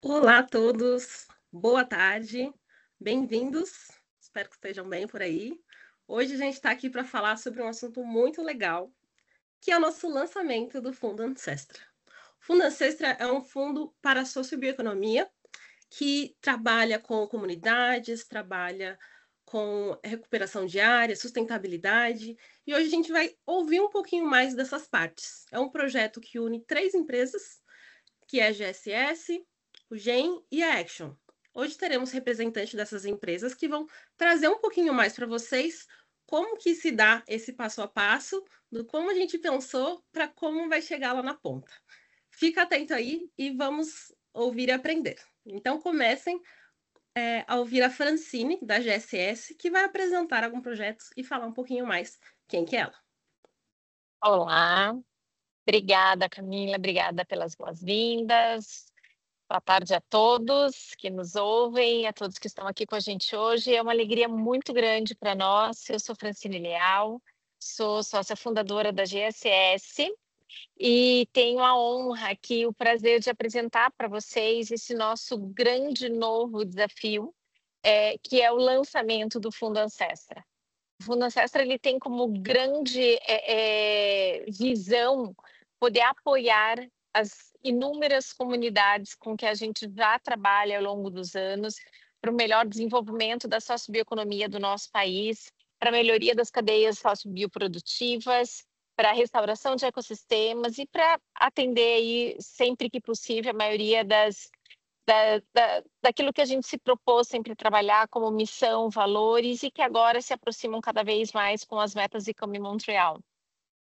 Olá a todos, boa tarde, bem-vindos, espero que estejam bem por aí. Hoje a gente está aqui para falar sobre um assunto muito legal, que é o nosso lançamento do Fundo Ancestra. O Fundo Ancestra é um fundo para a sociobioeconomia que trabalha com comunidades, trabalha com recuperação de área, sustentabilidade, e hoje a gente vai ouvir um pouquinho mais dessas partes. É um projeto que une três empresas, que é a GSS, o GEM e a Action. Hoje teremos representantes dessas empresas que vão trazer um pouquinho mais para vocês como que se dá esse passo a passo, do como a gente pensou para como vai chegar lá na ponta. Fica atento aí e vamos ouvir e aprender. Então comecem a ouvir a Francine, da GSS, que vai apresentar algum projeto e falar um pouquinho mais quem que é ela. Olá, obrigada Camila, obrigada pelas boas-vindas. Boa tarde a todos que nos ouvem, a todos que estão aqui com a gente hoje. É uma alegria muito grande para nós. Eu sou Francine Leal, sou sócia fundadora da GSS e tenho a honra aqui, o prazer de apresentar para vocês esse nosso grande novo desafio, que é o lançamento do Fundo Ancestra. O Fundo Ancestra ele tem como grande visão poder apoiar as inúmeras comunidades com que a gente já trabalha ao longo dos anos para o melhor desenvolvimento da sociobioeconomia do nosso país, para a melhoria das cadeias sociobioprodutivas, para a restauração de ecossistemas e para atender aí, sempre que possível, a maioria daquilo que a gente se propôs sempre trabalhar como missão, valores e que agora se aproximam cada vez mais com as metas Become Montreal.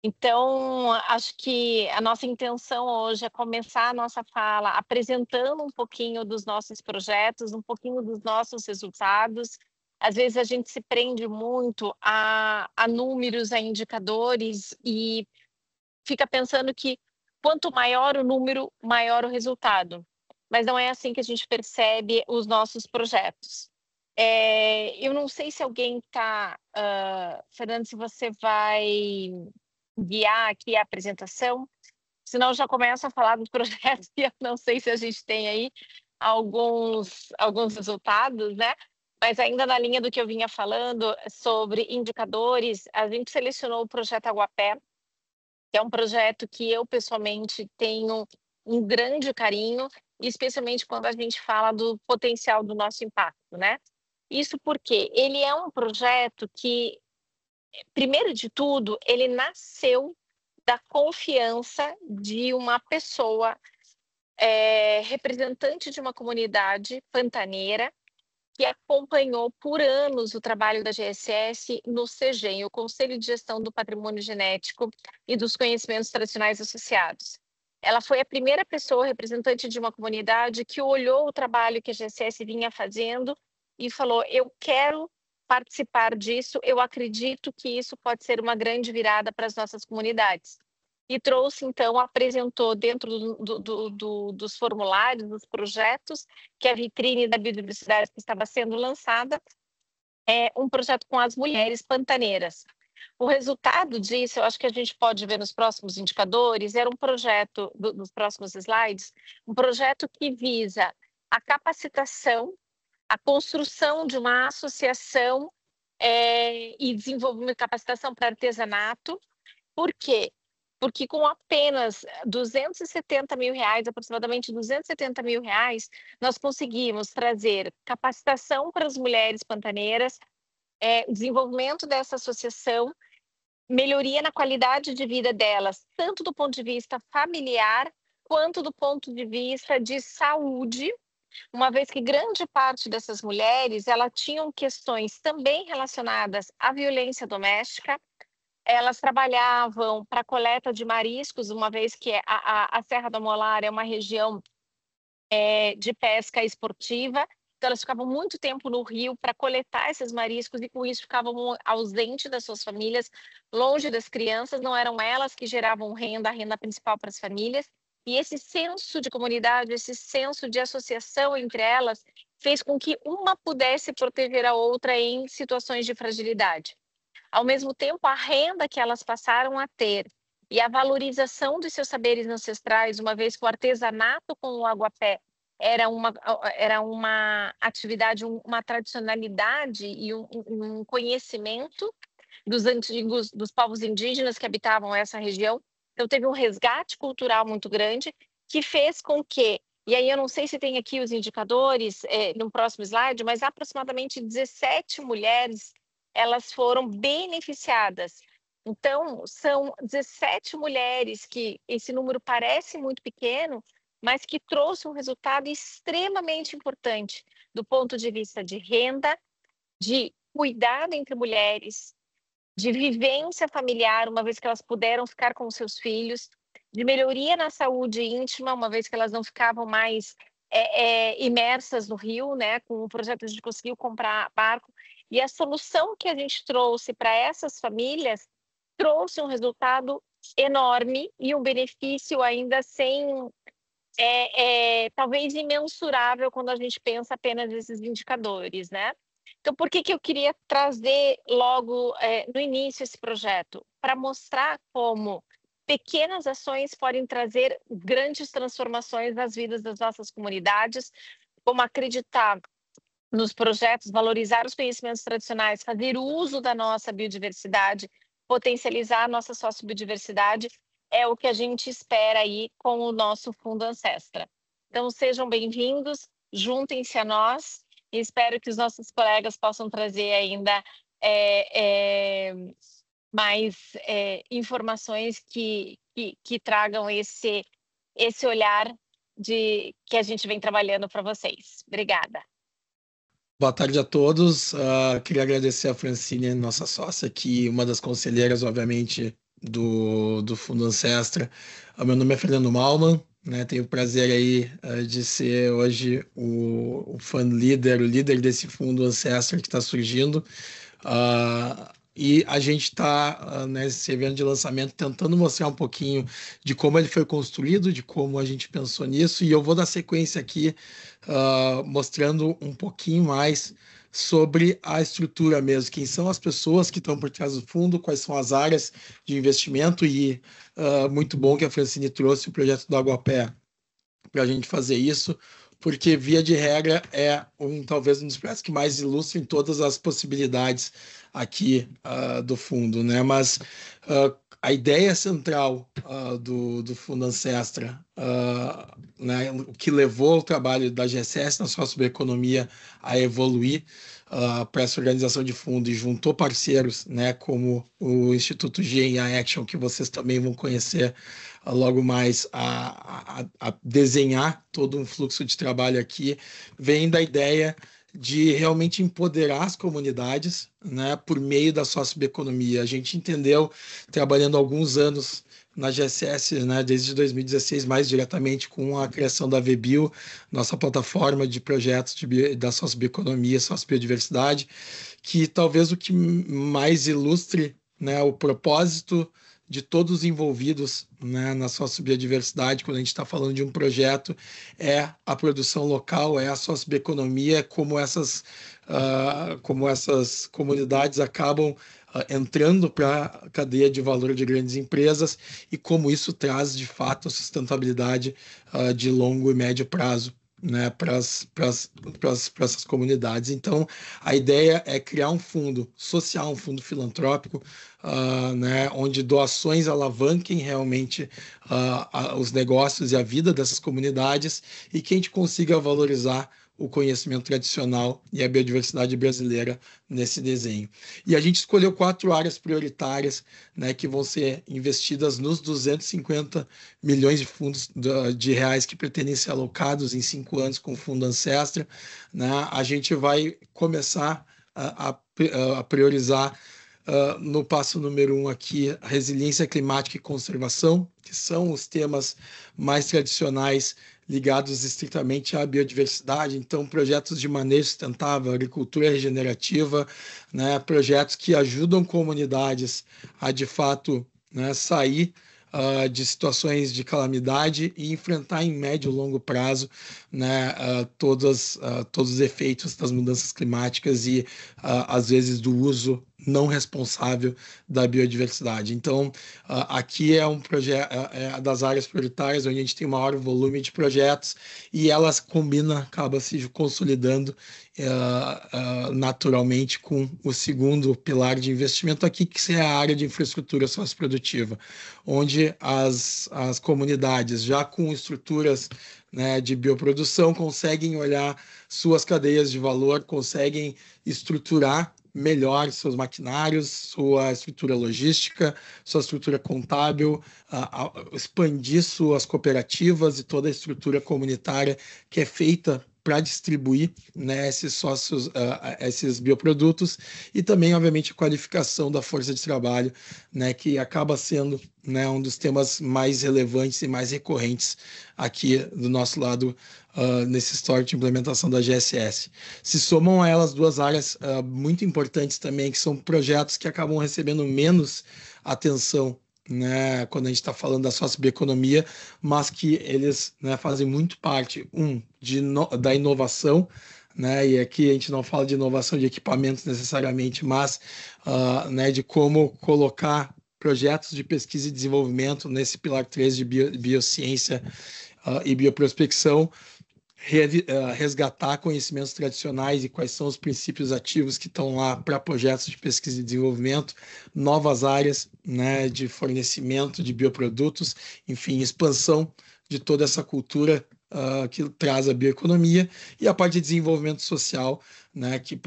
Então, acho que a nossa intenção hoje é começar a nossa fala apresentando um pouquinho dos nossos projetos, um pouquinho dos nossos resultados. Às vezes a gente se prende muito a números, a indicadores e fica pensando que quanto maior o número, maior o resultado. Mas não é assim que a gente percebe os nossos projetos. Eu não sei se alguém está... Fernando, se você vai guiar aqui a apresentação, senão eu já começo a falar dos projetos e eu não sei se a gente tem aí alguns resultados, né? Mas ainda na linha do que eu vinha falando sobre indicadores, a gente selecionou o projeto Aguapé, que é um projeto que eu pessoalmente tenho um grande carinho, especialmente quando a gente fala do potencial do nosso impacto, né? Isso porque ele é um projeto que, primeiro de tudo, ele nasceu da confiança de uma pessoa representante de uma comunidade pantaneira que acompanhou por anos o trabalho da GSS no CEGEM, o Conselho de Gestão do Patrimônio Genético e dos Conhecimentos Tradicionais Associados. Ela foi a primeira pessoa representante de uma comunidade que olhou o trabalho que a GSS vinha fazendo e falou: eu quero participar disso, eu acredito que isso pode ser uma grande virada para as nossas comunidades. E trouxe, então, apresentou dentro dos formulários, dos projetos, que a vitrine da biodiversidade que estava sendo lançada, um projeto com as mulheres pantaneiras. O resultado disso, eu acho que a gente pode ver nos próximos indicadores, era um projeto, nos próximos slides, um projeto que visa a capacitação, a construção de uma associação e desenvolvimento de capacitação para artesanato. Por quê? Porque com apenas R$ 270 mil, aproximadamente R$ 270 mil, nós conseguimos trazer capacitação para as mulheres pantaneiras, desenvolvimento dessa associação, melhoria na qualidade de vida delas, tanto do ponto de vista familiar, quanto do ponto de vista de saúde, uma vez que grande parte dessas mulheres, elas tinham questões também relacionadas à violência doméstica. Elas trabalhavam para a coleta de mariscos, uma vez que a Serra do Amolar é uma região de pesca esportiva, então elas ficavam muito tempo no rio para coletar esses mariscos e com isso ficavam ausentes das suas famílias, longe das crianças, não eram elas que geravam renda, a renda principal para as famílias, e esse senso de comunidade, esse senso de associação entre elas, fez com que uma pudesse proteger a outra em situações de fragilidade. Ao mesmo tempo, a renda que elas passaram a ter e a valorização dos seus saberes ancestrais, uma vez que o artesanato com o aguapé era uma atividade, uma tradicionalidade e um conhecimento dos antigos, dos povos indígenas que habitavam essa região. Então, teve um resgate cultural muito grande que fez com que, e aí eu não sei se tem aqui os indicadores no próximo slide, mas aproximadamente 17 mulheres elas foram beneficiadas. Então, são 17 mulheres que esse número parece muito pequeno, mas que trouxe um resultado extremamente importante do ponto de vista de renda, de cuidado entre mulheres, de vivência familiar, uma vez que elas puderam ficar com seus filhos, de melhoria na saúde íntima, uma vez que elas não ficavam mais imersas no rio, né? Com o projeto a gente conseguiu comprar barco. E a solução que a gente trouxe para essas famílias trouxe um resultado enorme e um benefício ainda sem talvez imensurável quando a gente pensa apenas nesses indicadores, né? Então, por que eu queria trazer logo no início esse projeto? Para mostrar como pequenas ações podem trazer grandes transformações nas vidas das nossas comunidades, como acreditar nos projetos, valorizar os conhecimentos tradicionais, fazer uso da nossa biodiversidade, potencializar a nossa sociobiodiversidade, é o que a gente espera aí com o nosso Fundo Ancestra. Então, sejam bem-vindos, juntem-se a nós e espero que os nossos colegas possam trazer ainda mais informações que tragam esse olhar que a gente vem trabalhando para vocês. Obrigada. Boa tarde a todos. Queria agradecer a Francine, nossa sócia aqui, uma das conselheiras, obviamente, do Fundo Ancestra. Meu nome é Fernando Malman, né? Tenho o prazer aí de ser hoje o fan líder, o líder desse Fundo Ancestra que está surgindo. E a gente está nesse evento de lançamento tentando mostrar um pouquinho de como ele foi construído, de como a gente pensou nisso, e eu vou dar sequência aqui mostrando um pouquinho mais sobre a estrutura mesmo, quem são as pessoas que estão por trás do fundo, quais são as áreas de investimento, e muito bom que a Francine trouxe o projeto do Aguapé para a gente fazer isso, porque, via de regra, talvez um dos projetos que mais ilustrem todas as possibilidades aqui do fundo, né? Mas a ideia central do Fundo Ancestra, né, o que levou o trabalho da GSS na socioeconomia a evoluir para essa organização de fundo e juntou parceiros, né, como o Instituto GEA Action, que vocês também vão conhecer logo mais, a desenhar todo um fluxo de trabalho aqui, vem da ideia de realmente empoderar as comunidades, né, por meio da socioeconomia. A gente entendeu, trabalhando há alguns anos na GSS, né, desde 2016, mais diretamente com a criação da VBio, nossa plataforma de projetos da socioeconomia, sociobiodiversidade, que talvez o que mais ilustre, né, o propósito de todos os envolvidos, né, na sociobiodiversidade, quando a gente está falando de um projeto, é a produção local, é a socioeconomia, como essas comunidades acabam entrando para a cadeia de valor de grandes empresas e como isso traz, de fato, a sustentabilidade de longo e médio prazo, né, para essas comunidades. Então, a ideia é criar um fundo social, um fundo filantrópico, né, onde doações alavanquem realmente os negócios e a vida dessas comunidades e que a gente consiga valorizar o conhecimento tradicional e a biodiversidade brasileira nesse desenho. E a gente escolheu 4 áreas prioritárias, né, que vão ser investidas nos 250 milhões de fundos de reais que pretendem ser alocados em 5 anos com o Fundo Ancestra, né? A gente vai começar a priorizar no passo número 1 aqui, a resiliência climática e conservação, que são os temas mais tradicionais ligados estritamente à biodiversidade. Então, projetos de manejo sustentável, agricultura regenerativa, né, projetos que ajudam comunidades a, de fato, né, sair de situações de calamidade e enfrentar em médio e longo prazo, né, todos os efeitos das mudanças climáticas e, às vezes, do uso não responsável da biodiversidade. Então, aqui é um projeto das áreas prioritárias, onde a gente tem maior volume de projetos e elas combinam, acaba se consolidando naturalmente com o segundo pilar de investimento aqui, que é a área de infraestrutura socioprodutiva, onde as comunidades, já com estruturas, né, de bioprodução, conseguem olhar suas cadeias de valor, conseguem estruturar melhor seus maquinários, sua estrutura logística, sua estrutura contábil, expandir suas cooperativas e toda a estrutura comunitária que é feita para distribuir, né, esses bioprodutos, e também, obviamente, a qualificação da força de trabalho, né, que acaba sendo, né, um dos temas mais relevantes e mais recorrentes aqui do nosso lado, nesse histórico de implementação da GSS. Se somam a elas duas áreas muito importantes também, que são projetos que acabam recebendo menos atenção, né, quando a gente está falando da socioeconomia, mas que eles, né, fazem muito parte, da inovação, né, e aqui a gente não fala de inovação de equipamentos necessariamente, mas né, de como colocar projetos de pesquisa e desenvolvimento nesse pilar 3 de biociência e bioprospecção, resgatar conhecimentos tradicionais e quais são os princípios ativos que estão lá para projetos de pesquisa e desenvolvimento, novas áreas, né, de fornecimento de bioprodutos, enfim, expansão de toda essa cultura que traz a bioeconomia, e a parte de desenvolvimento social, né, que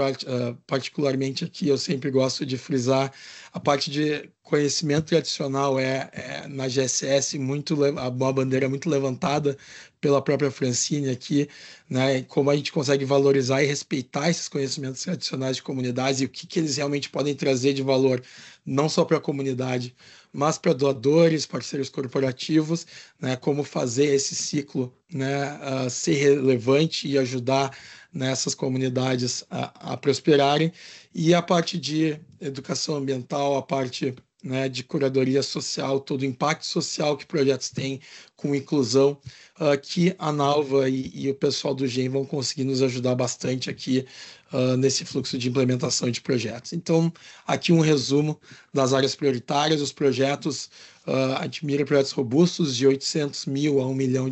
particularmente aqui eu sempre gosto de frisar a parte de conhecimento tradicional na GSS uma bandeira muito levantada pela própria Francine aqui, né, como a gente consegue valorizar e respeitar esses conhecimentos tradicionais de comunidades e o que eles realmente podem trazer de valor, não só para a comunidade, mas para doadores, parceiros corporativos, né, como fazer esse ciclo, né, ser relevante e ajudar nessas comunidades a prosperarem, e a parte de educação ambiental, a parte, né, de curadoria social, todo o impacto social que projetos têm com inclusão, que a Nalva e o pessoal do GEM vão conseguir nos ajudar bastante aqui nesse fluxo de implementação de projetos. Então, aqui um resumo das áreas prioritárias, os projetos, a gente mira projetos robustos de 800 mil a R$1 milhão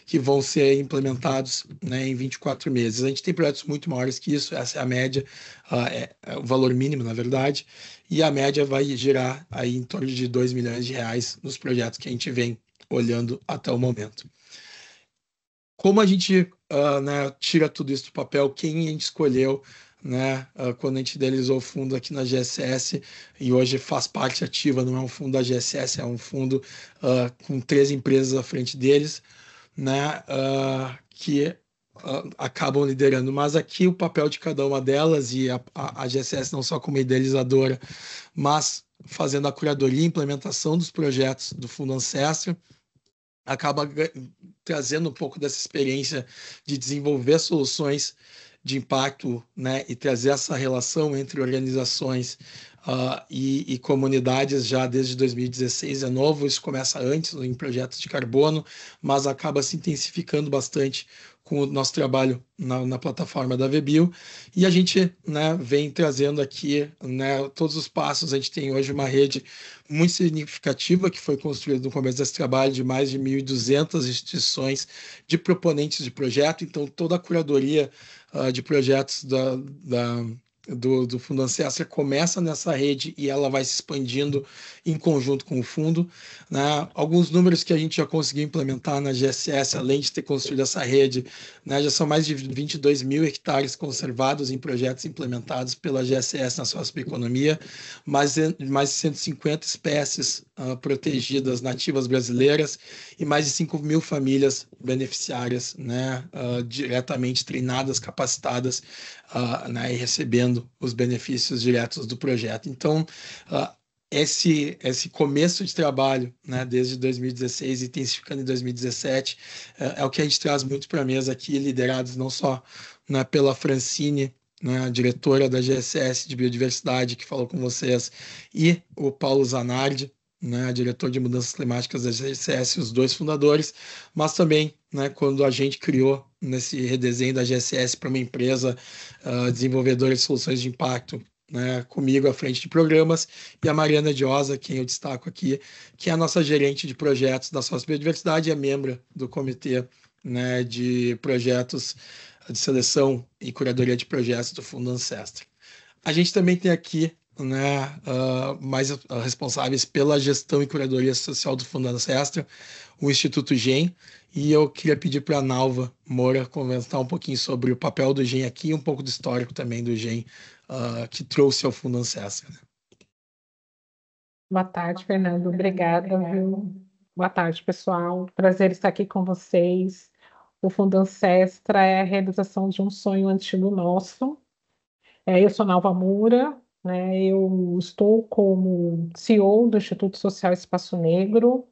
que vão ser implementados, né, em 24 meses. A gente tem projetos muito maiores que isso, essa é a média, é o valor mínimo, na verdade, e a média vai girar aí em torno de R$2 milhões nos projetos que a gente vem olhando até o momento. Como a gente né, tira tudo isso do papel, quem a gente escolheu, né, quando a gente idealizou o fundo aqui na GSS, e hoje faz parte ativa, não é um fundo da GSS, é um fundo com 3 empresas à frente deles, né, que acabam liderando. Mas aqui o papel de cada uma delas, e a GSS não só como idealizadora, mas fazendo a curadoria e implementação dos projetos do Fundo Ancestro, acaba trazendo um pouco dessa experiência de desenvolver soluções de impacto, né, e trazer essa relação entre organizações e comunidades já desde 2016. É novo, isso começa antes em projetos de carbono, mas acaba se intensificando bastante com o nosso trabalho na plataforma da VBio, e a gente, né, vem trazendo aqui, né, todos os passos. A gente tem hoje uma rede muito significativa que foi construída no começo desse trabalho, de mais de 1.200 instituições de proponentes de projeto. Então, toda a curadoria de projetos do Fundo Ancestro começa nessa rede e ela vai se expandindo em conjunto com o fundo, né? Alguns números que a gente já conseguiu implementar na GSS, além de ter construído essa rede, né, já são mais de 22 mil hectares conservados em projetos implementados pela GSS na socioeconomia, mais de 150 espécies protegidas nativas brasileiras e mais de 5 mil famílias beneficiárias, né, diretamente treinadas, capacitadas, né, e recebendo os benefícios diretos do projeto. Então, esse começo de trabalho, né, desde 2016, intensificando em 2017, é o que a gente traz muito para a mesa aqui, liderados não só, né, pela Francine, né, a diretora da GSS de Biodiversidade, que falou com vocês, e o Paulo Zanardi, né, diretor de mudanças climáticas da GSS, os 2 fundadores, mas também, né, quando a gente criou nesse redesenho da GSS para uma empresa desenvolvedora de soluções de impacto, né, comigo à frente de programas, e a Mariana Diosa, quem eu destaco aqui, que é a nossa gerente de projetos da Sociobiodiversidade e é membro do comitê, né, de projetos de seleção e curadoria de projetos do Fundo Ancestro. A gente também tem aqui, né, mais responsáveis pela gestão e curadoria social do Fundo Ancestro, o Instituto GEM, e eu queria pedir para a Nalva Moura comentar um pouquinho sobre o papel do GEM aqui e um pouco do histórico também do GEM que trouxe ao Fundo Ancestro. Né? Boa tarde, Fernando. Obrigada, viu? Boa tarde, pessoal. Prazer estar aqui com vocês. O Fundo Ancestra é a realização de um sonho antigo nosso. Eu sou Nalva Moura, né? Eu estou como CEO do Instituto Social Espaço Negro.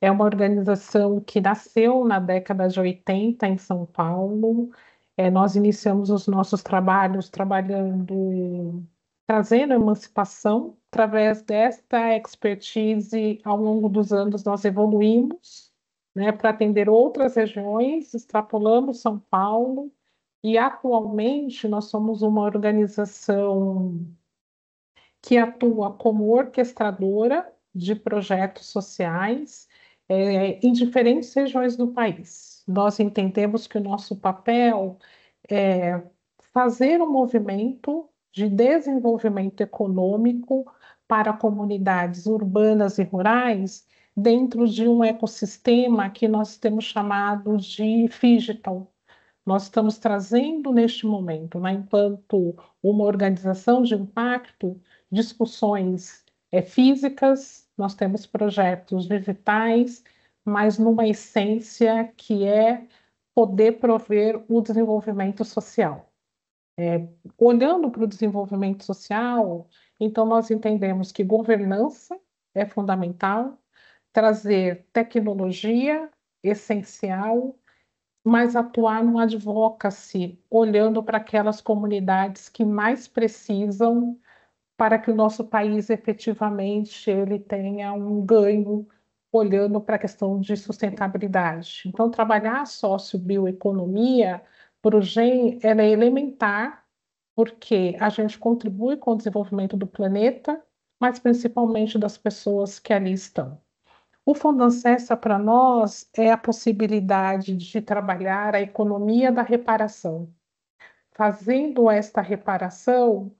É uma organização que nasceu na década de 80 em São Paulo. Nós iniciamos os nossos trabalhos trazendo emancipação. Através desta expertise, ao longo dos anos, nós evoluímos, né, para atender outras regiões, extrapolamos São Paulo, e atualmente nós somos uma organização que atua como orquestradora de projetos sociais em diferentes regiões do país. Nós entendemos que o nosso papel é fazer um movimento de desenvolvimento econômico para comunidades urbanas e rurais dentro de um ecossistema que nós temos chamado de Phygital. Nós estamos trazendo neste momento, né, enquanto uma organização de impacto, discussões físicas, nós temos projetos digitais, mas numa essência que é poder prover o desenvolvimento social. Olhando para o desenvolvimento social, então nós entendemos que governança é fundamental, trazer tecnologia essencial, mas atuar no advocacy, olhando para aquelas comunidades que mais precisam para que o nosso país efetivamente ele tenha um ganho, olhando para a questão de sustentabilidade. Então, trabalhar a sociobioeconomia para o GEM ela é elementar, porque a gente contribui com o desenvolvimento do planeta, mas principalmente das pessoas que ali estão. O Fundo Ancestra, para nós, é a possibilidade de trabalhar a economia da reparação. Fazendo esta reparação,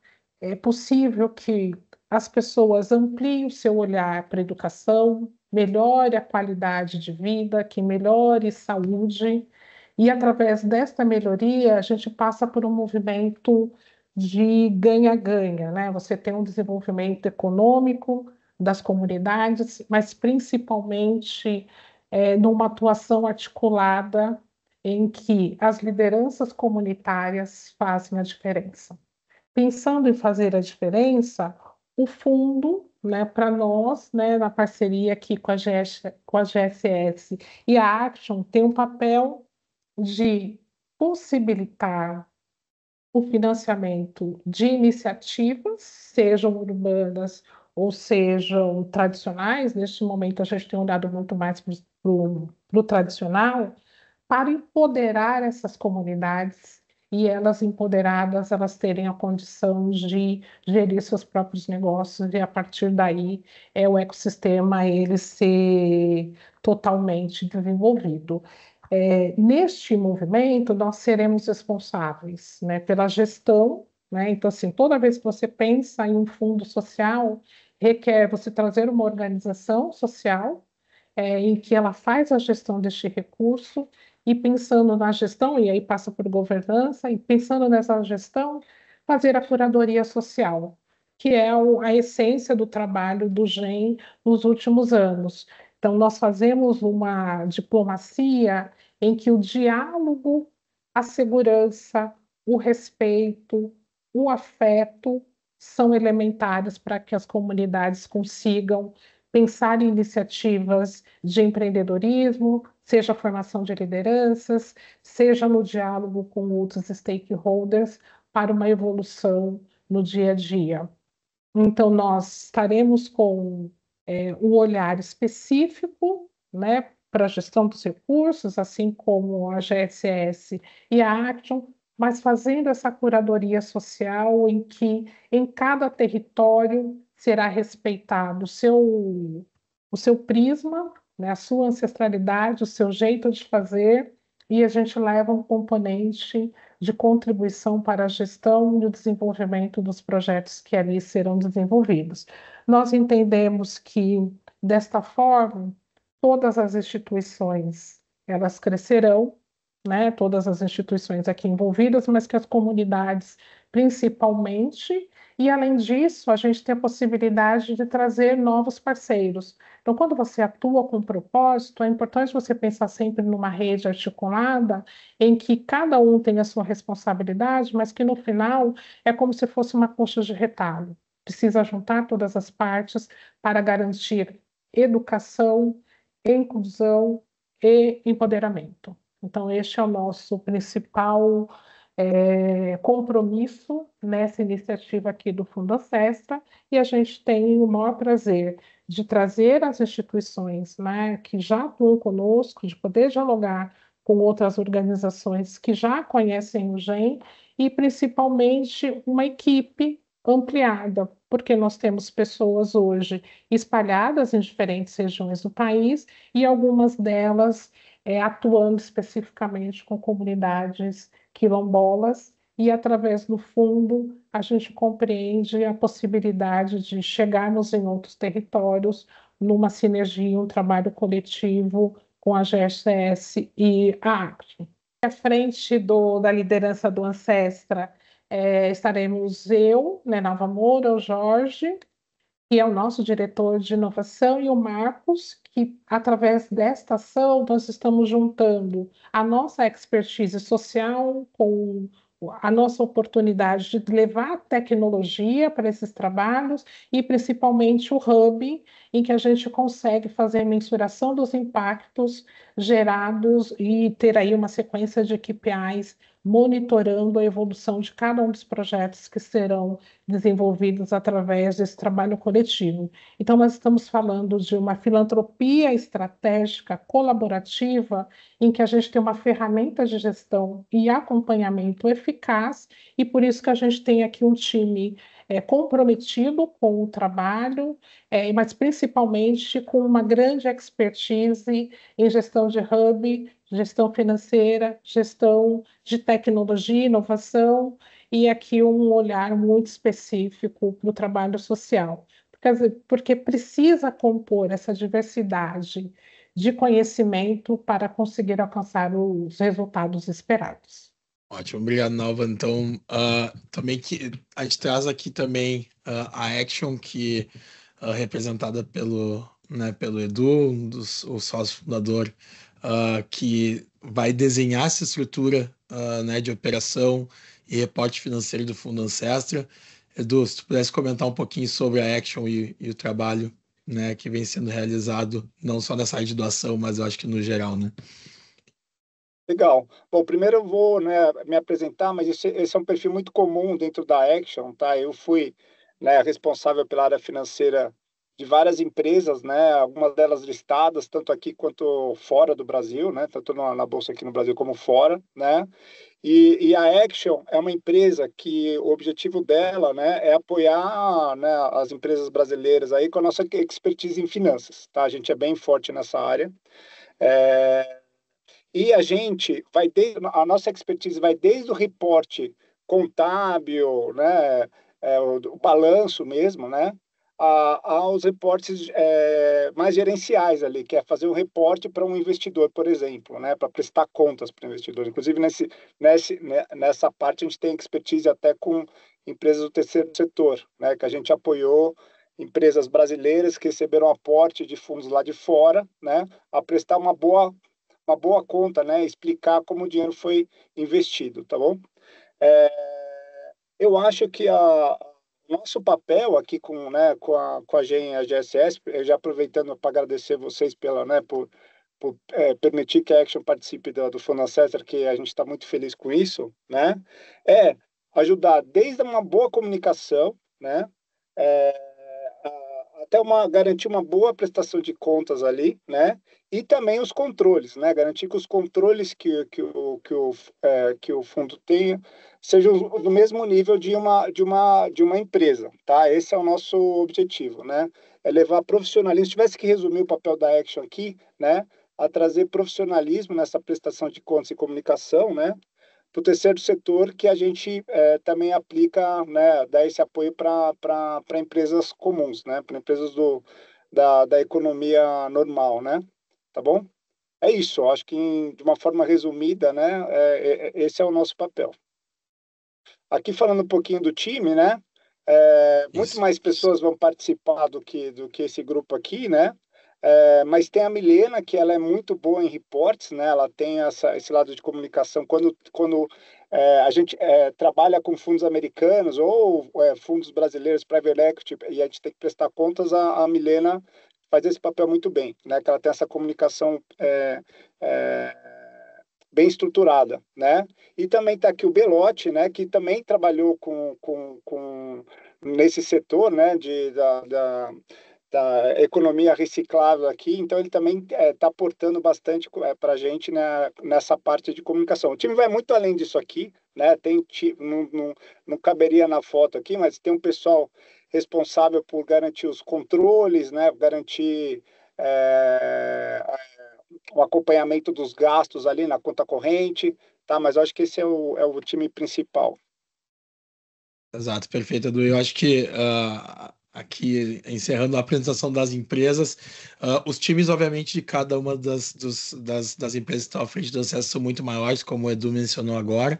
é possível que as pessoas ampliem o seu olhar para a educação, melhore a qualidade de vida, que melhore saúde, e através desta melhoria, a gente passa por um movimento de ganha-ganha, né? Você tem um desenvolvimento econômico das comunidades, mas principalmente numa atuação articulada em que as lideranças comunitárias fazem a diferença. Pensando em fazer a diferença, o fundo, né, para nós, né, na parceria aqui com a GSS e a Action, tem um papel de possibilitar o financiamento de iniciativas, sejam urbanas ou sejam tradicionais. Neste momento, a gente tem olhado muito mais para o tradicional, para empoderar essas comunidades e elas empoderadas, elas terem a condição de gerir seus próprios negócios e a partir daí o ecossistema ele ser totalmente desenvolvido. Neste movimento, nós seremos responsáveis, né, pela gestão, né? Então, assim, toda vez que você pensa em um fundo social, requer você trazer uma organização social em que ela faz a gestão deste recurso e pensando na gestão, e aí passa por governança, e pensando nessa gestão, fazer a curadoria social, que é a essência do trabalho do GEM nos últimos anos. Então, nós fazemos uma diplomacia em que o diálogo, a segurança, o respeito, o afeto são elementares para que as comunidades consigam pensar em iniciativas de empreendedorismo, seja a formação de lideranças, seja no diálogo com outros stakeholders para uma evolução no dia a dia. Então, nós estaremos com um olhar específico, né, para a gestão dos recursos, assim como a GSS e a Action, mas fazendo essa curadoria social em que em cada território será respeitado o seu prisma, né, a sua ancestralidade, o seu jeito de fazer, e a gente leva um componente de contribuição para a gestão e o desenvolvimento dos projetos que ali serão desenvolvidos. Nós entendemos que, desta forma, todas as instituições elas crescerão, né, todas as instituições aqui envolvidas, mas que as comunidades principalmente, e além disso, a gente tem a possibilidade de trazer novos parceiros. Então, quando você atua com propósito, é importante você pensar sempre numa rede articulada, em que cada um tem a sua responsabilidade, mas que no final é como se fosse uma coxa de retalho. Precisa juntar todas as partes para garantir educação, inclusão e empoderamento. Então, este é o nosso principal compromisso nessa iniciativa aqui do Fundo Ancestra, e a gente tem o maior prazer de trazer as instituições, né, que já atuam conosco, de poder dialogar com outras organizações que já conhecem o GEM e principalmente uma equipe ampliada, porque nós temos pessoas hoje espalhadas em diferentes regiões do país e algumas delas atuando especificamente com comunidades quilombolas, e através do fundo a gente compreende a possibilidade de chegarmos em outros territórios numa sinergia, um trabalho coletivo com a GSS e a ACT. À frente da liderança do Ancestra, estaremos eu, né, Nova Moura, o Jorge, que é o nosso diretor de inovação, e o Marcos, que, através desta ação, nós estamos juntando a nossa expertise social com a nossa oportunidade de levar tecnologia para esses trabalhos e, principalmente, o hub, em que a gente consegue fazer a mensuração dos impactos gerados e ter aí uma sequência de KPIs monitorando a evolução de cada um dos projetos que serão desenvolvidos através desse trabalho coletivo. Então, nós estamos falando de uma filantropia estratégica colaborativa, em que a gente tem uma ferramenta de gestão e acompanhamento eficaz, e por isso que a gente tem aqui um time comprometido com o trabalho, mas principalmente com uma grande expertise em gestão de hub, gestão financeira, gestão de tecnologia, inovação, e aqui um olhar muito específico para o trabalho social, porque precisa compor essa diversidade de conhecimento para conseguir alcançar os resultados esperados. Ótimo, obrigado, Nalva. Então, também que a gente traz aqui também a Action, que representada pelo Edu, o sócio fundador, que vai desenhar essa estrutura de operação e reporte financeiro do Fundo Ancestra. Edu, se tu pudesse comentar um pouquinho sobre a Action e o trabalho, né, que vem sendo realizado, não só nessa área de doação, mas eu acho que no geral, né? Legal. Bom, primeiro eu vou, né, me apresentar, mas esse é um perfil muito comum dentro da Action, tá? Eu fui, né, responsável pela área financeira de várias empresas, né, algumas delas listadas, tanto aqui quanto fora do Brasil, né, tanto na bolsa aqui no Brasil como fora, né? E a Action é uma empresa que o objetivo dela, né, é apoiar, né, as empresas brasileiras aí com a nossa expertise em finanças, tá? A gente é bem forte nessa área. E a gente a nossa expertise vai desde o reporte contábil, né, o balanço mesmo, né, aos reportes mais gerenciais ali, que é fazer um reporte para um investidor, por exemplo, né, para prestar contas para o investidor. Inclusive, nessa parte, a gente tem expertise até com empresas do terceiro setor, né, que a gente apoiou empresas brasileiras que receberam aporte de fundos lá de fora, né, a prestar uma boa conta, né, explicar como o dinheiro foi investido, tá bom? Eu acho que nosso papel aqui com a GEM e a GSS, já aproveitando para agradecer vocês por permitir que a Action participe do Fundo Ancestra, que a gente está muito feliz com isso, né? É ajudar desde uma boa comunicação, né? até garantir uma boa prestação de contas ali, né? E também os controles, né? Garantir que os controles que o fundo tenha sejam do mesmo nível de uma empresa, tá? Esse é o nosso objetivo, né? É levar profissionalismo. Se tivesse que resumir o papel da Action aqui, né? A trazer profissionalismo nessa prestação de contas e comunicação, né? Para o terceiro setor, que a gente também aplica, né, dá esse apoio para empresas comuns, né, para empresas da economia normal, né, tá bom? É isso, acho que de uma forma resumida, né, esse é o nosso papel. Aqui falando um pouquinho do time, né, muito mais pessoas vão participar do que esse grupo aqui, né, mas tem a Milena, que ela é muito boa em reports, né? Ela tem esse lado de comunicação. Quando a gente trabalha com fundos americanos ou fundos brasileiros, private equity, e a gente tem que prestar contas, a Milena faz esse papel muito bem, né? Que ela tem essa comunicação bem estruturada, né? E também está aqui o Belotti, né? Que também trabalhou nesse setor, né? Da economia reciclável aqui, então ele também está aportando bastante para a gente, né, nessa parte de comunicação. O time vai muito além disso aqui, né? Não caberia na foto aqui, mas tem um pessoal responsável por garantir os controles, né? Garantir o acompanhamento dos gastos ali na conta corrente, tá? Mas eu acho que esse é o time principal. Exato, perfeito, Edu. Eu acho que aqui, encerrando a apresentação das empresas, os times, obviamente, de cada uma das empresas que estão à frente do acesso são muito maiores, como o Edu mencionou agora,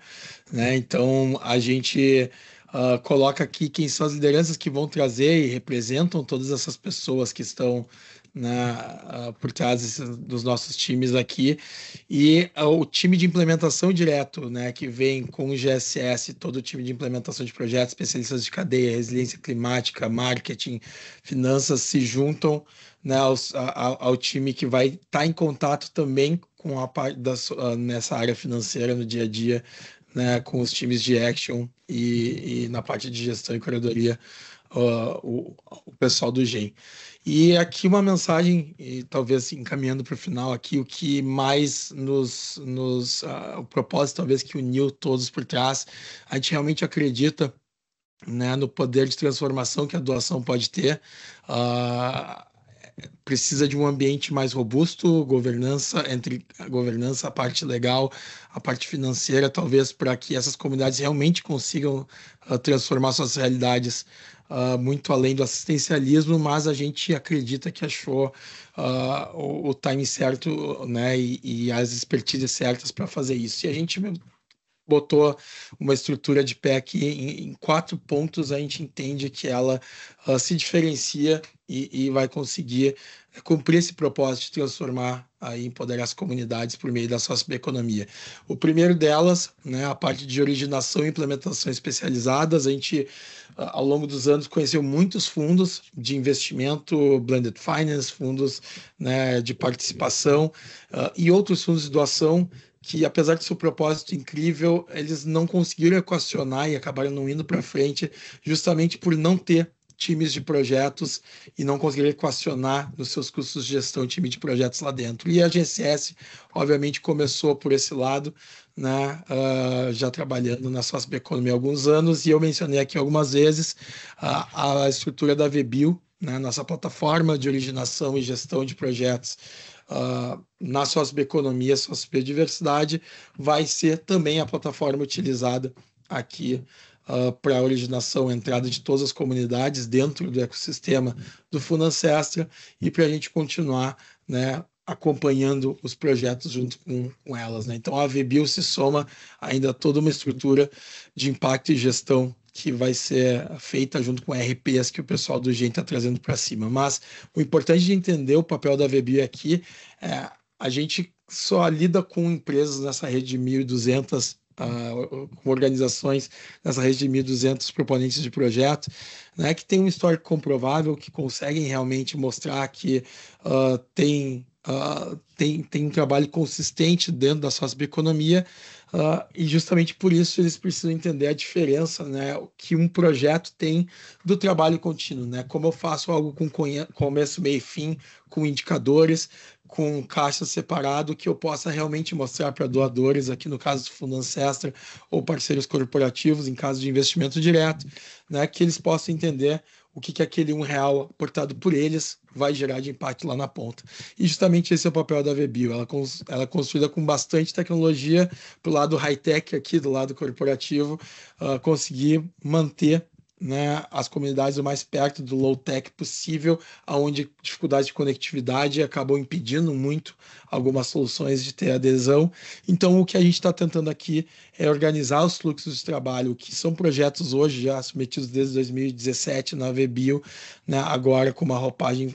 né? Então, a gente coloca aqui quem são as lideranças que vão trazer e representam todas essas pessoas que estão por trás dos nossos times aqui, e o time de implementação direto, né, que vem com o GSS, todo o time de implementação de projetos, especialistas de cadeia, resiliência climática, marketing, finanças, se juntam, né, ao time que vai estar em contato também com a parte nessa área financeira no dia a dia, né, com os times de Action e na parte de gestão e curadoria, o pessoal do GEM. E aqui uma mensagem, e talvez encaminhando para o final aqui, o que mais o propósito talvez que uniu todos por trás, a gente realmente acredita, né, no poder de transformação que a doação pode ter. Precisa de um ambiente mais robusto, entre a governança, a parte legal, a parte financeira, talvez para que essas comunidades realmente consigam transformar suas realidades muito além do assistencialismo, mas a gente acredita que achou o time certo, né, e as expertises certas para fazer isso. E a gente botou uma estrutura de pé aqui em 4 pontos, a gente entende que ela se diferencia e vai conseguir cumprir esse propósito de transformar e empoderar as comunidades por meio da socioeconomia. O primeiro delas, né, a parte de originação e implementação especializadas. A gente, ao longo dos anos, conheceu muitos fundos de investimento, blended finance, fundos, né, de participação e outros fundos de doação que, apesar de seu propósito incrível, eles não conseguiram equacionar e acabaram não indo para frente, justamente por não ter times de projetos e não conseguir equacionar nos seus custos de gestão time de projetos lá dentro. E a GSS, obviamente, começou por esse lado, né, já trabalhando na socioeconomia há alguns anos, e eu mencionei aqui algumas vezes a estrutura da VBio, né, nossa plataforma de originação e gestão de projetos na socioeconomia, sociobiodiversidade, vai ser também a plataforma utilizada aqui para a originação, entrada de todas as comunidades dentro do ecossistema do Fundo Ancestra, e para a gente continuar, né, acompanhando os projetos junto com elas, né? Então a VBio se soma ainda a toda uma estrutura de impacto e gestão que vai ser feita junto com RPs que o pessoal do GEM está trazendo para cima. Mas o importante de entender o papel da VBio aqui é a gente só lida com empresas nessa rede de 1.200 com organizações nessa rede de 1.200 proponentes de projeto, né, que tem um histórico comprovável, que conseguem realmente mostrar que tem tem um trabalho consistente dentro da sócio-economia, e justamente por isso eles precisam entender a diferença, né, que um projeto tem do trabalho contínuo, né? Como eu faço algo com começo, meio e fim, com indicadores, com caixa separado, que eu possa realmente mostrar para doadores, aqui no caso do Fundo Ancestra, ou parceiros corporativos, em caso de investimento direto, né, que eles possam entender o que aquele R$1 aportado por eles vai gerar de impacto lá na ponta. E justamente esse é o papel da VBio. Ela é construída com bastante tecnologia para o lado high-tech aqui, do lado corporativo, conseguir manter, né, as comunidades o mais perto do low-tech possível, onde dificuldades de conectividade acabam impedindo muito algumas soluções de ter adesão. Então, o que a gente está tentando aqui é organizar os fluxos de trabalho, que são projetos hoje já submetidos desde 2017 na VBio, né, agora com uma roupagem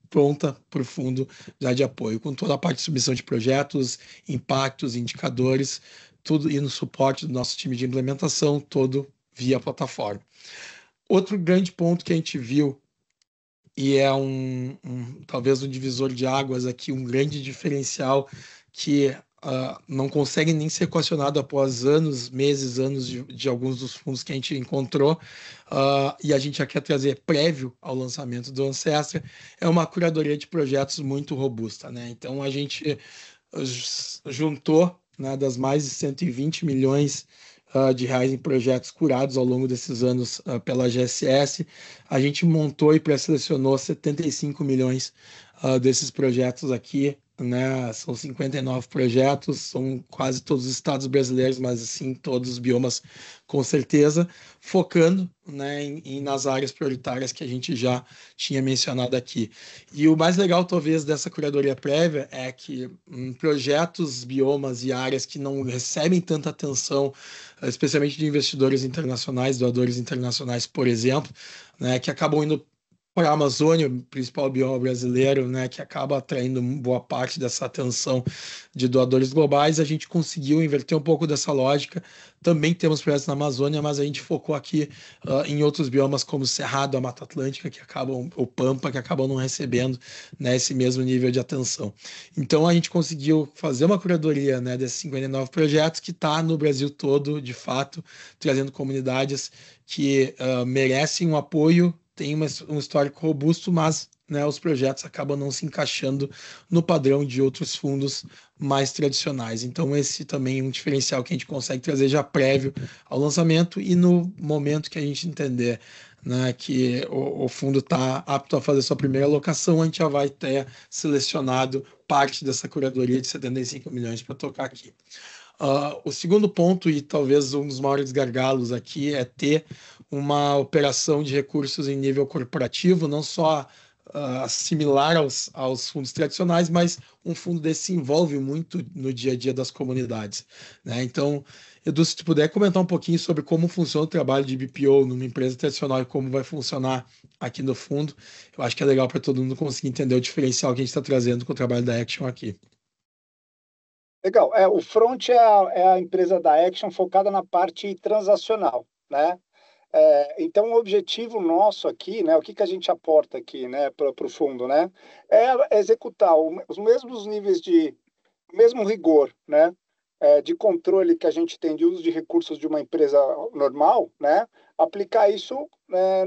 pronta para o fundo já de apoio, com toda a parte de submissão de projetos, impactos, indicadores, tudo, e no suporte do nosso time de implementação, todo via plataforma. Outro grande ponto que a gente viu, e é talvez um divisor de águas aqui, um grande diferencial que não consegue nem ser equacionado após anos, meses, anos de alguns dos fundos que a gente encontrou, e a gente já quer trazer prévio ao lançamento do Ancestra, é uma curadoria de projetos muito robusta, né? Então, a gente juntou, né, das mais de 120 milhões de reais em projetos curados ao longo desses anos pela GSS. A gente montou e pré-selecionou 75 milhões desses projetos aqui, né? São 59 projetos, são quase todos os estados brasileiros, mas assim, todos os biomas com certeza, focando, né, nas áreas prioritárias que a gente já tinha mencionado aqui. E o mais legal, talvez, dessa curadoria prévia é que projetos, biomas e áreas que não recebem tanta atenção, especialmente de investidores internacionais, doadores internacionais, por exemplo, né, que acabam indo para a Amazônia, o principal bioma brasileiro, né, que acaba atraindo boa parte dessa atenção de doadores globais, a gente conseguiu inverter um pouco dessa lógica. Também temos projetos na Amazônia, mas a gente focou aqui em outros biomas como o Cerrado, a Mata Atlântica, que acabam, o Pampa, que acabam não recebendo, né, esse mesmo nível de atenção. Então, a gente conseguiu fazer uma curadoria, né, desses 59 projetos que está no Brasil todo, de fato, trazendo comunidades que merecem um apoio, tem um histórico robusto, mas, né, os projetos acabam não se encaixando no padrão de outros fundos mais tradicionais. Então, esse também é um diferencial que a gente consegue trazer já prévio ao lançamento, e no momento que a gente entender, né, que o fundo está apto a fazer sua primeira alocação, a gente já vai ter selecionado parte dessa curadoria de 75 milhões para tocar aqui. O segundo ponto, e talvez um dos maiores gargalos aqui, é ter uma operação de recursos em nível corporativo, não só similar aos fundos tradicionais, mas um fundo desse se envolve muito no dia a dia das comunidades, né? Então, Edu, se tu puder comentar um pouquinho sobre como funciona o trabalho de BPO numa empresa tradicional e como vai funcionar aqui no fundo, eu acho que é legal para todo mundo conseguir entender o diferencial que a gente está trazendo com o trabalho da Action aqui. Legal. O Front é a empresa da Action focada na parte transacional, né? Então, o objetivo nosso aqui, né, o que a gente aporta aqui, né, para o fundo, né, é executar os mesmos níveis o mesmo rigor, né, de controle que a gente tem de uso de recursos de uma empresa normal, né, aplicar isso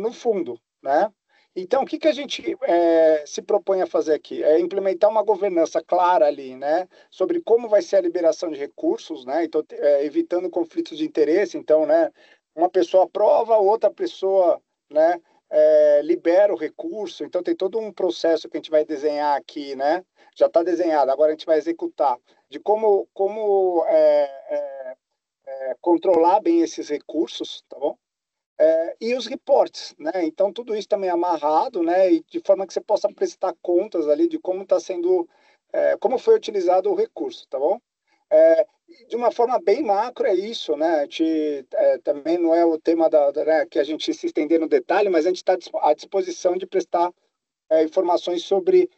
no fundo, né. Então, o que a gente se propõe a fazer aqui? É implementar uma governança clara ali, né, sobre como vai ser a liberação de recursos, né, então, evitando conflitos de interesse. Então, né, uma pessoa aprova, outra pessoa, né, libera o recurso. Então, tem todo um processo que a gente vai desenhar aqui, né, já está desenhado, agora a gente vai executar, de como controlar bem esses recursos, tá bom? E os reportes, né? Então, tudo isso também é amarrado, né? E de forma que você possa prestar contas ali de como está sendo, como foi utilizado o recurso, tá bom? De uma forma bem macro é isso, né? A gente, também não é o tema né, que a gente se estender no detalhe, mas a gente está à disposição de prestar informações sobre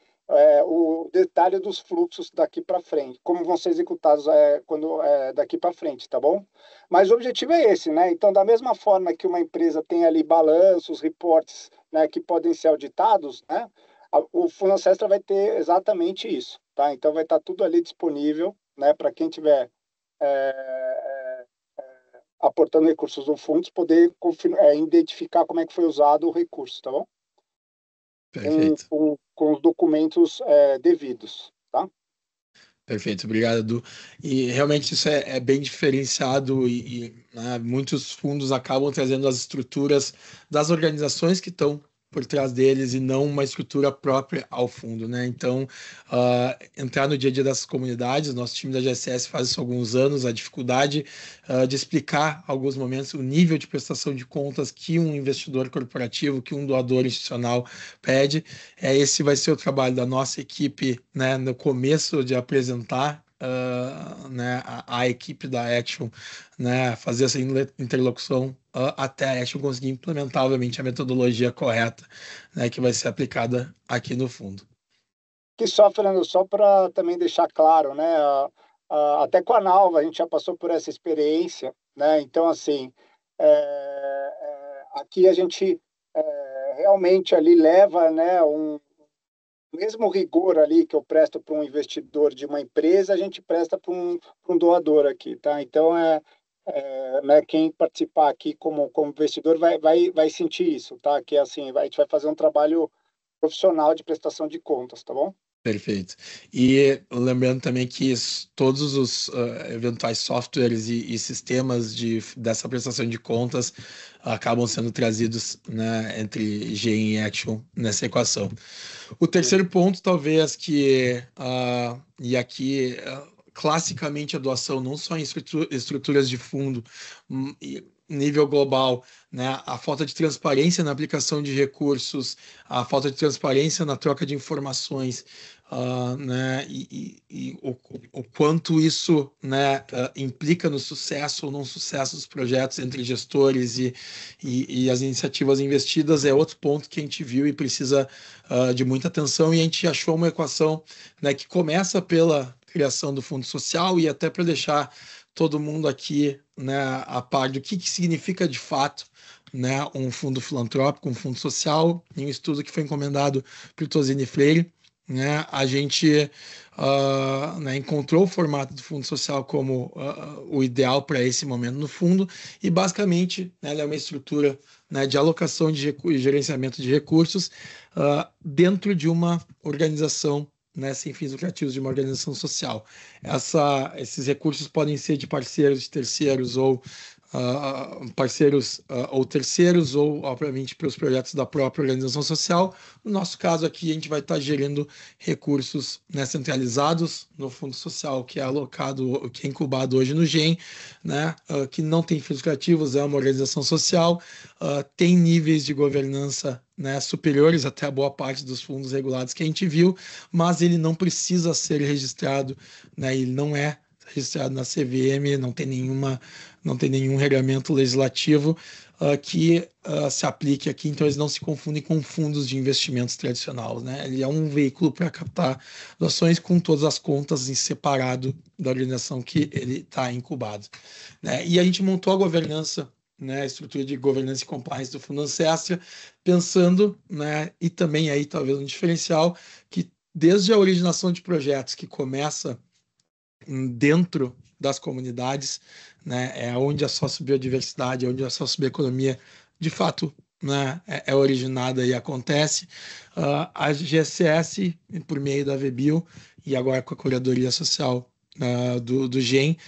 o detalhe dos fluxos daqui para frente, como vão ser executados daqui para frente, tá bom? Mas o objetivo é esse, né? Então, da mesma forma que uma empresa tem ali balanços, reportes, né, que podem ser auditados, né? o Fundo Ancestra vai ter exatamente isso, tá? Então vai estar tudo ali disponível, né, para quem tiver aportando recursos no fundo, poder identificar como é que foi usado o recurso, tá bom? Perfeito. Com os documentos devidos, tá? Perfeito, obrigado, Edu. E realmente isso é bem diferenciado né, muitos fundos acabam trazendo as estruturas das organizações que estão por trás deles e não uma estrutura própria ao fundo, né? Então, entrar no dia a dia dessas comunidades, nosso time da GSS faz isso há alguns anos, a dificuldade de explicar alguns momentos o nível de prestação de contas que um investidor corporativo, que um doador institucional pede. Esse vai ser o trabalho da nossa equipe, né, no começo de apresentar né, a equipe da Action, né, fazer essa interlocução até a Action conseguir implementar, obviamente, a metodologia correta, né, que vai ser aplicada aqui no fundo. Que só, Fernando, só para também deixar claro, né, até com a Nalva a gente já passou por essa experiência, né, então, assim, aqui a gente realmente ali leva, né, mesmo rigor ali que eu presto para um investidor de uma empresa, a gente presta para um doador aqui, tá? Então, né, quem participar aqui como investidor vai sentir isso, tá? Que assim, a gente vai fazer um trabalho profissional de prestação de contas, tá bom? Perfeito. E lembrando também que todos os eventuais softwares e sistemas dessa prestação de contas acabam sendo trazidos, né, entre Gen e Action nessa equação. O terceiro ponto, talvez, e aqui, classicamente, a doação não só em estruturas de fundo, nível global, né, a falta de transparência na aplicação de recursos, a falta de transparência na troca de informações, né, e o quanto isso, né, implica no sucesso ou não sucesso dos projetos entre gestores e as iniciativas investidas é outro ponto que a gente viu e precisa de muita atenção, e a gente achou uma equação, né, que começa pela criação do Fundo Social e até para deixar todo mundo aqui, né, a par do que significa de fato, né, um fundo filantrópico, um fundo social, em um estudo que foi encomendado por Tosini Freire, né, a gente né, encontrou o formato do fundo social como o ideal para esse momento no fundo, e basicamente, né, ele é uma estrutura, né, de alocação e gerenciamento de recursos dentro de uma organização, né, sem fins lucrativos, de uma organização social. Esses recursos podem ser de parceiros, de terceiros, ou parceiros ou terceiros, ou, obviamente, para os projetos da própria organização social. No nosso caso aqui, a gente vai estar gerindo recursos, né, centralizados no Fundo Social, que é alocado, que é incubado hoje no GEM, né, que não tem fins lucrativos, é uma organização social, tem níveis de governança, né, superiores até a boa parte dos fundos regulados que a gente viu, mas ele não precisa ser registrado, né, ele não é registrado na CVM, não tem nenhum regramento legislativo que se aplique aqui, então eles não se confundem com fundos de investimentos tradicionais, né? Ele é um veículo para captar doações com todas as contas em separado da organização que ele está incubado, né? E a gente montou a governança, né, a estrutura de governança e compliance do Fundo Ancestra, pensando, né, e também aí talvez um diferencial, que desde a originação de projetos que começa dentro das comunidades, né, é onde a sociobiodiversidade, é onde a socioeconomia, de fato, né, é originada e acontece. A GSS, por meio da VBio, e agora com a curadoria social do GEM,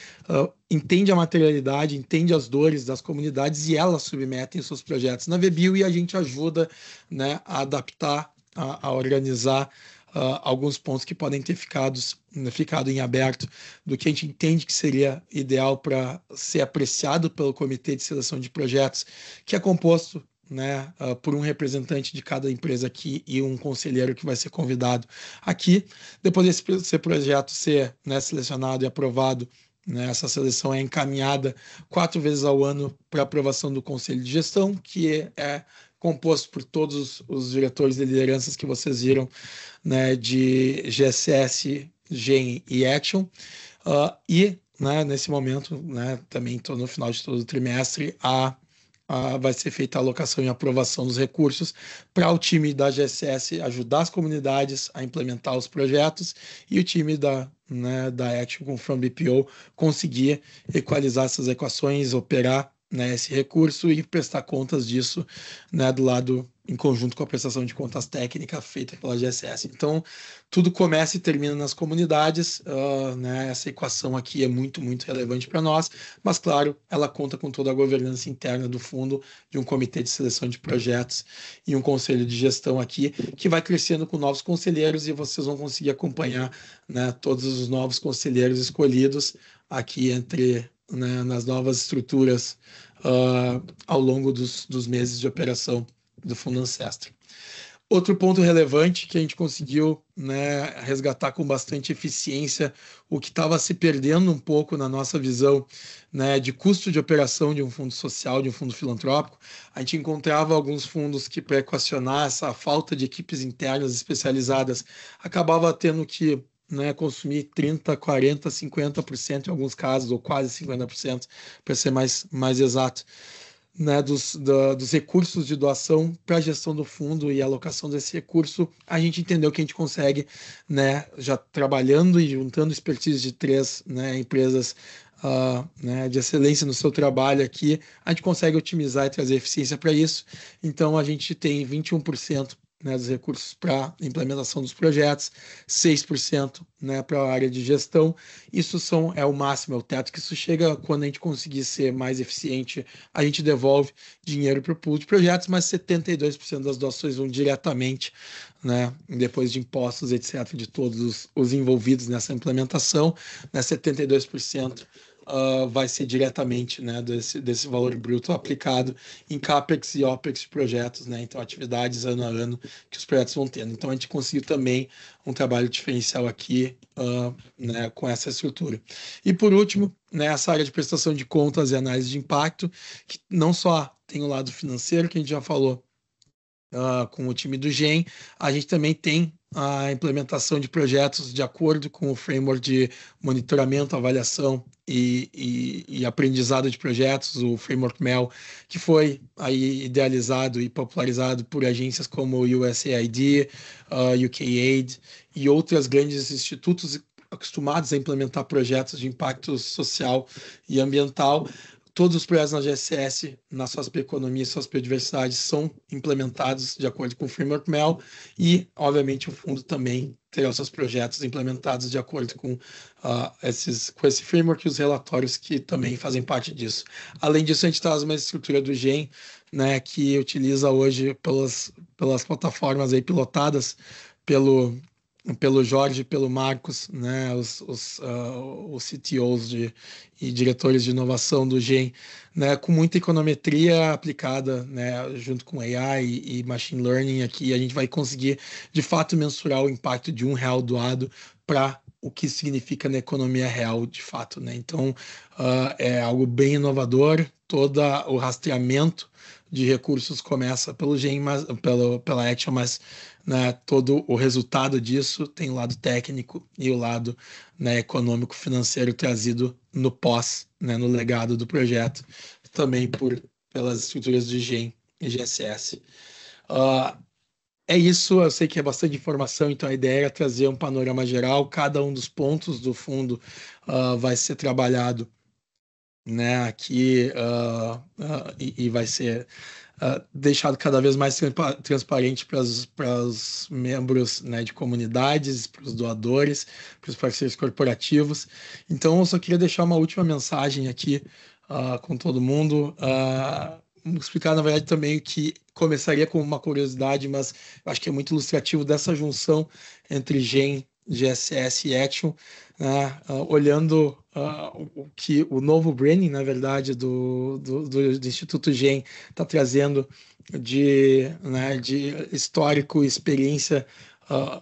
entende a materialidade, entende as dores das comunidades, e elas submetem seus projetos na VBio, e a gente ajuda, né, a adaptar, a organizar alguns pontos que podem ter ficado em aberto do que a gente entende que seria ideal para ser apreciado pelo Comitê de Seleção de Projetos, que é composto, né, por um representante de cada empresa aqui e um conselheiro que vai ser convidado aqui. Depois desse projeto ser, né, selecionado e aprovado, né, essa seleção é encaminhada 4 vezes ao ano para aprovação do Conselho de Gestão, que é composto por todos os diretores e lideranças que vocês viram, né, de GSS, GEM e Action. E, né, nesse momento, né, também estou no final de todo o trimestre, a vai ser feita a alocação e aprovação dos recursos para o time da GSS ajudar as comunidades a implementar os projetos e o time da Action com From BPO conseguir equalizar essas equações, operar, né, esse recurso e prestar contas disso, né, do lado em conjunto com a prestação de contas técnica feita pela GSS. Então, tudo começa e termina nas comunidades, né, essa equação aqui é muito, muito relevante para nós, mas, claro, ela conta com toda a governança interna do fundo, de um comitê de seleção de projetos e um conselho de gestão aqui, que vai crescendo com novos conselheiros e vocês vão conseguir acompanhar, né, todos os novos conselheiros escolhidos aqui né, nas novas estruturas ao longo dos meses de operação do Fundo Ancestral. Outro ponto relevante que a gente conseguiu, né, resgatar com bastante eficiência o que estava se perdendo um pouco na nossa visão, né, de custo de operação de um fundo social, de um fundo filantrópico. A gente encontrava alguns fundos que, para equacionar essa falta de equipes internas especializadas, acabava tendo que, né, consumir 30%, 40%, 50% em alguns casos, ou quase 50%, para ser mais exato, né, dos recursos de doação para a gestão do fundo e alocação desse recurso. A gente entendeu que a gente consegue, né, já trabalhando e juntando expertise de 3, né, empresas né, de excelência no seu trabalho aqui, a gente consegue otimizar e trazer eficiência para isso. Então, a gente tem 21%, né, dos recursos para implementação dos projetos, 6%, né, para a área de gestão. Isso é o máximo, é o teto, que isso chega quando a gente conseguir ser mais eficiente, a gente devolve dinheiro para o pool de projetos, mas 72% das doações vão diretamente, né, depois de impostos, etc., de todos os envolvidos nessa implementação, né, 72% vai ser diretamente, né, desse valor bruto aplicado em CAPEX e OPEX de projetos, né, então atividades ano a ano que os projetos vão tendo. Então a gente conseguiu também um trabalho diferencial aqui, né, com essa estrutura. E por último, né, essa área de prestação de contas e análise de impacto, que não só tem o lado financeiro, que a gente já falou, com o time do GEM, a gente também tem a implementação de projetos de acordo com o framework de monitoramento, avaliação e aprendizado de projetos, o framework MEL, que foi aí idealizado e popularizado por agências como o USAID, UKAID e outros grandes institutos acostumados a implementar projetos de impacto social e ambiental. Todos os projetos na GSS, na socioeconomia e sociobiodiversidade, são implementados de acordo com o Framework MEL e, obviamente, o fundo também terá os seus projetos implementados de acordo com esse framework e os relatórios que também fazem parte disso. Além disso, a gente traz uma estrutura do GEM, né, que utiliza hoje pelas plataformas aí pilotadas pelo Jorge, pelo Marcos, né, os CTOs e diretores de inovação do GEM, né, com muita econometria aplicada, né, junto com AI e Machine Learning aqui, a gente vai conseguir, de fato, mensurar o impacto de R$1 doado para o que significa na economia real, de fato, né? Então, é algo bem inovador, todo o rastreamento de recursos começa pelo GEM, pela Action, mas, né, todo o resultado disso tem o lado técnico e o lado, né, econômico financeiro trazido no pós, né, no legado do projeto, também pelas estruturas de GEM e GSS. É isso, eu sei que é bastante informação, então a ideia era trazer um panorama geral, cada um dos pontos do fundo vai ser trabalhado, né, aqui e vai ser deixado cada vez mais transparente para os membros, né, de comunidades, para os doadores, para os parceiros corporativos. Então, eu só queria deixar uma última mensagem aqui com todo mundo, explicar, na verdade, também que começaria com uma curiosidade, mas eu acho que é muito ilustrativo dessa junção entre GEM, GSS e Action, né, olhando o novo branding, na verdade, do Instituto GEM está trazendo de histórico e experiência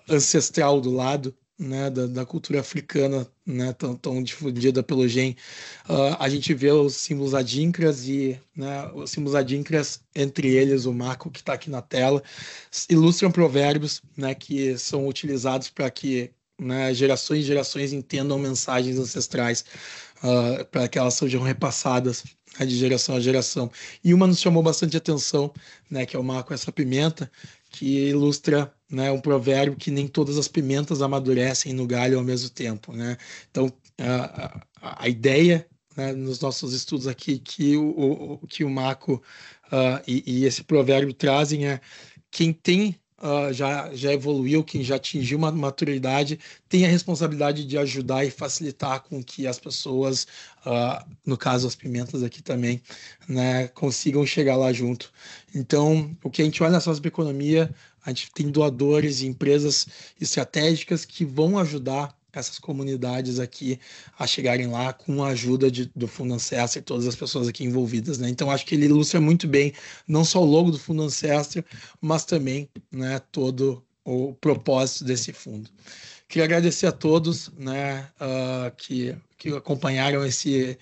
ancestral do lado, né, da cultura africana, né, tão difundida pelo GEM. A gente vê os símbolos adinkras e, né, os símbolos adinkras, entre eles o marco que está aqui na tela, ilustram provérbios, né, que são utilizados para que, né, gerações e gerações entendam mensagens ancestrais, para que elas sejam repassadas, né, de geração a geração. E uma nos chamou bastante atenção, né, que é o Mar com essa pimenta, que ilustra, né, um provérbio que nem todas as pimentas amadurecem no galho ao mesmo tempo, né? Então, a ideia, né, nos nossos estudos aqui que o Marco e esse provérbio trazem é quem tem já evoluiu, quem já atingiu uma maturidade, tem a responsabilidade de ajudar e facilitar com que as pessoas, no caso as pimentas aqui também, né, consigam chegar lá junto. Então, o que a gente olha na Socioeconomia, a gente tem doadores e empresas estratégicas que vão ajudar essas comunidades aqui a chegarem lá com a ajuda do Fundo Ancestra e todas as pessoas aqui envolvidas, né? Então, acho que ele ilustra muito bem não só o logo do Fundo Ancestra, mas também, né, todo o propósito desse fundo. Queria agradecer a todos, né, que acompanharam esse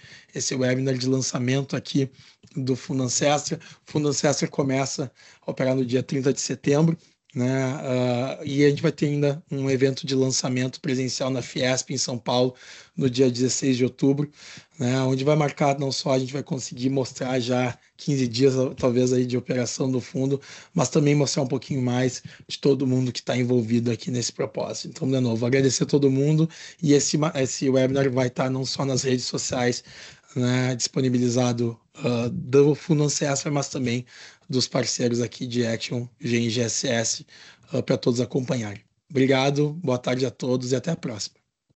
webinar de lançamento aqui do Fundo Ancestra. O Fundo Ancestra começa a operar no dia 30 de setembro, né? E a gente vai ter ainda um evento de lançamento presencial na Fiesp em São Paulo no dia 16 de outubro, né? Onde vai marcar não só a gente vai conseguir mostrar já 15 dias talvez aí de operação do fundo, mas também mostrar um pouquinho mais de todo mundo que está envolvido aqui nesse propósito. Então, de novo, agradecer a todo mundo, e esse webinar vai estar não só nas redes sociais, né, disponibilizado do Fundo Ancestra, mas também dos parceiros aqui de Action, GEM e GSS, para todos acompanharem. Obrigado, boa tarde a todos e até a próxima.